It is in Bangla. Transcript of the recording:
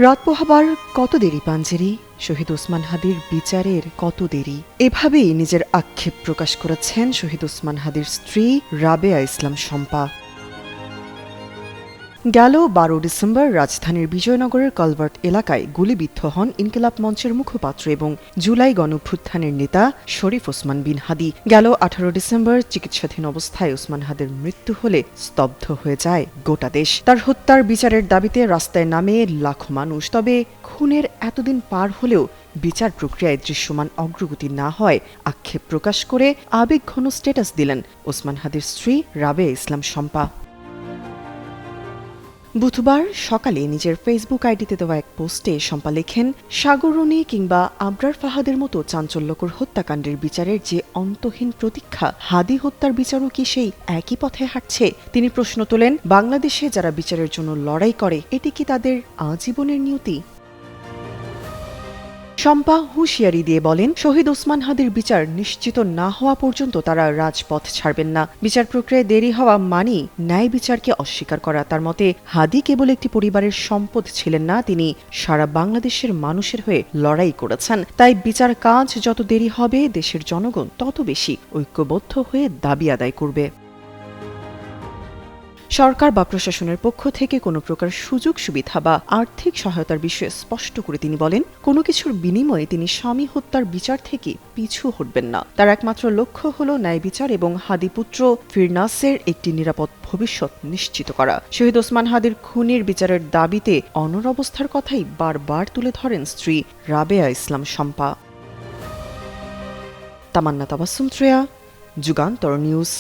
রাত পোহাবার কত দেরি পাঞ্জেরি, শহীদ ওসমান হাদির বিচারের কত দেরি, এভাবেই নিজের আক্ষেপ প্রকাশ করেছেন শহীদ ওসমান হাদির স্ত্রী রাবেয়া ইসলাম শম্পা। গেল 12 ডিসেম্বর রাজধানীর বিজয়নগরের কালভার্ট এলাকায় গুলিবিদ্ধ হন ইনকিলাব মঞ্চের মুখপাত্র এবং জুলাই গণঅভ্যুত্থানের নেতা শরীফ ওসমান বিন হাদি। গেল 18 ডিসেম্বর চিকিৎসাধীন অবস্থায় ওসমান হাদির মৃত্যু হলে স্তব্ধ হয়ে যায় গোটা দেশ। তার হত্যার বিচারের দাবিতে রাস্তায় নামে লাখো মানুষ। তবে খুনের এতদিন পার হলেও বিচার প্রক্রিয়ায় দৃশ্যমান অগ্রগতি না হয় আক্ষেপ প্রকাশ করে আবেগঘন স্ট্যাটাস দিলেন ওসমান হাদির স্ত্রী রাবেয়া ইসলাম শম্পা। বুধবার সকালে নিজের ফেসবুক আইডিতে দেওয়া এক পোস্টে শম্পা লেখেন, সাগররণী কিংবা আবরার ফাহাদের মতো চাঞ্চল্যকর হত্যাকাণ্ডের বিচারের যে অন্তহীন প্রতীক্ষা, হাদি হত্যার বিচারও কি সেই একই পথে হাঁটছে? তিনি প্রশ্ন তোলেন, বাংলাদেশে যারা বিচারের জন্য লড়াই করে, এটি কি তাদের আজীবনের নিয়তি? শম্পা হুঁশিয়ারি দিয়ে বলেন, শহীদ ওসমান হাদির বিচার নিশ্চিত না হওয়া পর্যন্ত তারা রাজপথ ছাড়বেন না। বিচার প্রক্রিয়ায় দেরি হওয়া মানেই ন্যায় বিচারকে অস্বীকার করা। তার মতে হাদি কেবল একটি পরিবারের সম্পদ ছিলেন না, তিনি সারা বাংলাদেশের মানুষের হয়ে লড়াই করেছেন। তাই বিচার কাজ যত দেরি হবে, দেশের জনগণ তত বেশি ঐক্যবদ্ধ হয়ে দাবি আদায় করবে। সরকার বা প্রশাসনের পক্ষ থেকে কোনো প্রকার সুযোগ সুবিধা বা আর্থিক সহায়তার বিষয়ে স্পষ্ট করে তিনি বলেন, কোনো কিছুর বিনিময়ে তিনি স্বামী হত্যার বিচার থেকে পিছু হটবেন না। তার একমাত্র লক্ষ্য হল ন্যায় বিচার এবং হাদিপুত্র ফিরনাসের একটি নিরাপদ ভবিষ্যৎ নিশ্চিত করা। শহীদ ওসমান হাদির খুনের বিচারের দাবিতে অনড় অবস্থার কথাই বারবার তুলে ধরেন স্ত্রী রাবেয়া ইসলাম শম্পা। তামান্না তাবাসসুম, যুগান্তর নিউজ।